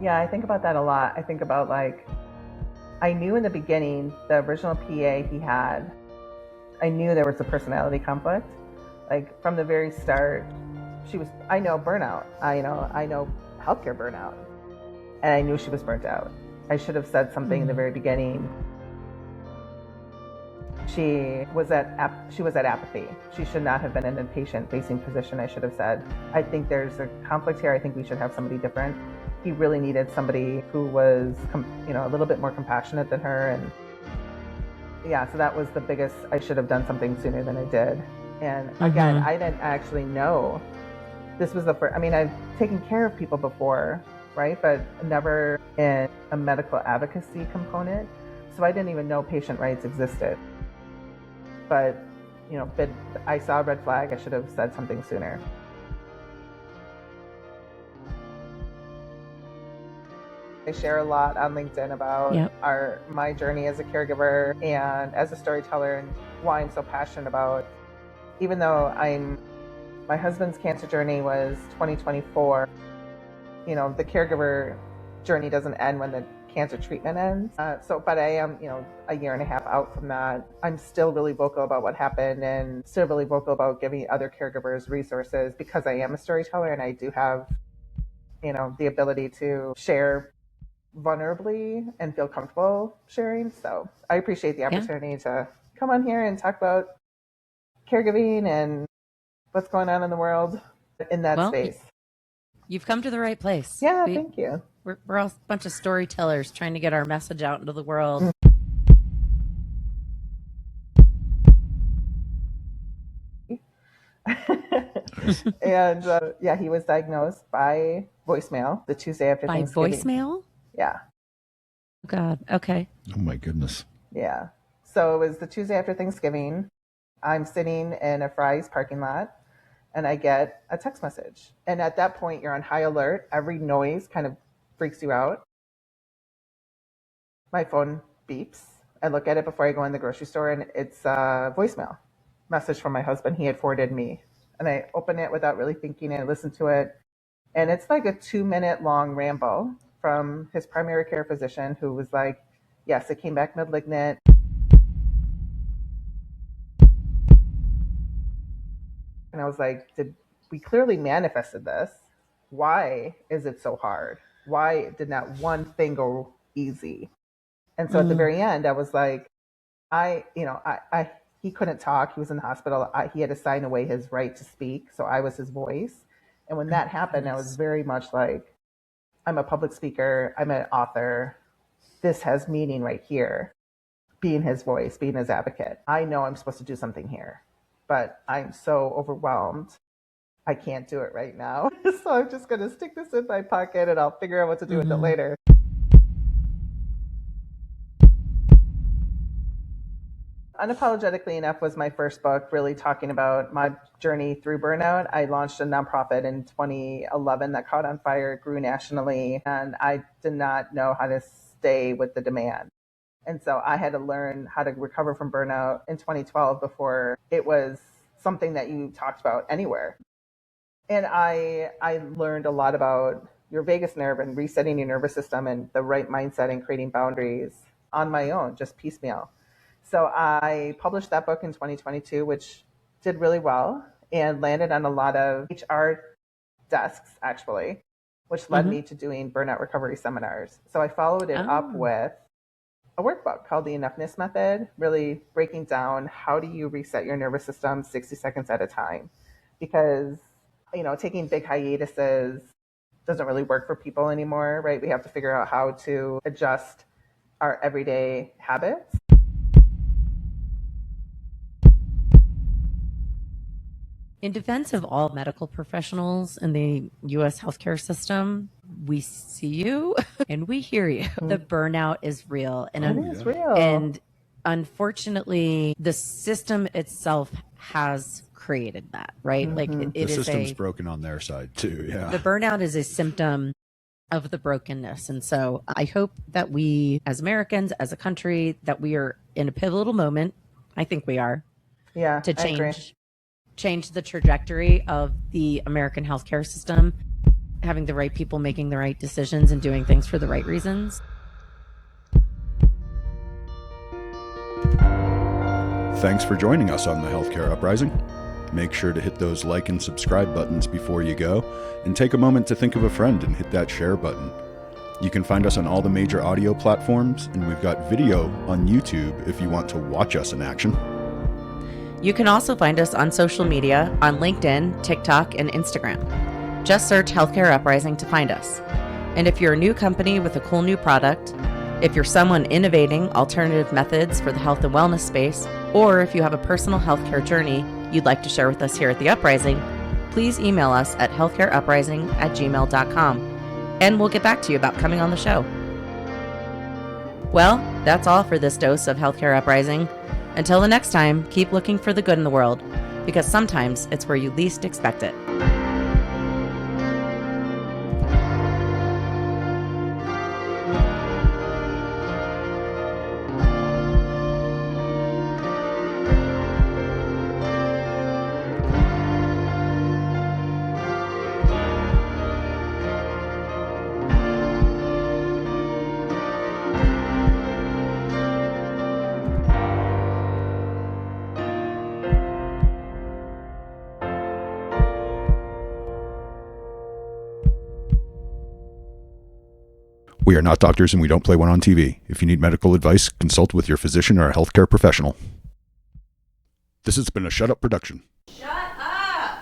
Yeah, I think about that a lot. I think about like, I knew in the beginning, the original PA he had, I knew there was a personality conflict. Like from the very start, I know burnout. I know healthcare burnout. And I knew she was burnt out. I should have said something in the very beginning. She was at apathy. She should not have been in a patient-facing position. I should have said, I think there's a conflict here. I think we should have somebody different. He really needed somebody who was, a little bit more compassionate than her. And yeah, so that was the biggest. I should have done something sooner than I did. And again, I didn't actually know this was the first. I mean, I've taken care of people before, right? But never in a medical advocacy component. So I didn't even know patient rights existed. But, I saw a red flag. I should have said something sooner. I share a lot on LinkedIn about my journey as a caregiver and as a storyteller, and why I'm so passionate about, even though my husband's cancer journey was 2024, the caregiver journey doesn't end when the cancer treatment ends. But I am, a year and a half out from that. I'm still really vocal about what happened, and still really vocal about giving other caregivers resources, because I am a storyteller and I do have, the ability to share vulnerably and feel comfortable sharing. So I appreciate the opportunity to come on here and talk about caregiving and what's going on in the world in that space. You've come to the right place. Yeah, thank you. We're all a bunch of storytellers trying to get our message out into the world. And he was diagnosed by voicemail the Tuesday after Thanksgiving. By voicemail? Yeah. Oh, God. Okay. Oh, my goodness. Yeah. So it was the Tuesday after Thanksgiving. I'm sitting in a Fry's parking lot, and I get a text message. And at that point, you're on high alert. Every noise kind of freaks you out. My phone beeps. I look at it before I go in the grocery store, and it's a voicemail message from my husband. He had forwarded me. And I open it without really thinking, and I listen to it. And it's like a 2-minute long ramble from his primary care physician, who was like, yes, it came back malignant. And I was like, we clearly manifested this. Why is it so hard? Why did not one thing go easy? And so at the very end, I was like, he couldn't talk. He was in the hospital. He had to sign away his right to speak. So I was his voice. And when that happened, I was very much like, I'm a public speaker. I'm an author. This has meaning right here. Being his voice, being his advocate. I know I'm supposed to do something here, but I'm so overwhelmed. I can't do it right now. So I'm just going to stick this in my pocket, and I'll figure out what to do with it later. Unapologetically Enough was my first book, really talking about my journey through burnout. I launched a nonprofit in 2011 that caught on fire, grew nationally, and I did not know how to stay with the demand. And so I had to learn how to recover from burnout in 2012 before it was something that you talked about anywhere. And I learned a lot about your vagus nerve and resetting your nervous system and the right mindset and creating boundaries on my own, just piecemeal. So I published that book in 2022, which did really well and landed on a lot of HR desks, actually, which led me to doing burnout recovery seminars. So I followed it up with a workbook called the Enoughness Method, really breaking down how do you reset your nervous system 60 seconds at a time. Because, taking big hiatuses doesn't really work for people anymore, right? We have to figure out how to adjust our everyday habits. In defense of all medical professionals in the U.S. healthcare system, we see you and we hear you. The burnout is real. And it is real. And unfortunately, the system itself has created that, right? Like the system's broken on their side too. Yeah. The burnout is a symptom of the brokenness. And so I hope that we, as Americans, as a country, that we are in a pivotal moment. I think we are. Yeah. To change the trajectory of the American healthcare system. having the right people making the right decisions and doing things for the right reasons. Thanks for joining us on the Healthcare Uprising. Make sure to hit those like and subscribe buttons before you go, and take a moment to think of a friend and hit that share button. You can find us on all the major audio platforms, and we've got video on YouTube if you want to watch us in action. You can also find us on social media on LinkedIn, TikTok, and Instagram. Just search Healthcare Uprising to find us. And if you're a new company with a cool new product, if you're someone innovating alternative methods for the health and wellness space, or if you have a personal healthcare journey you'd like to share with us here at The Uprising, please email us at healthcareuprising@gmail.com, and we'll get back to you about coming on the show. Well, that's all for this dose of Healthcare Uprising. Until the next time, keep looking for the good in the world, because sometimes it's where you least expect it. We are not doctors and we don't play one on TV. If you need medical advice, consult with your physician or a healthcare professional. This has been a Shut Up production. Shut up!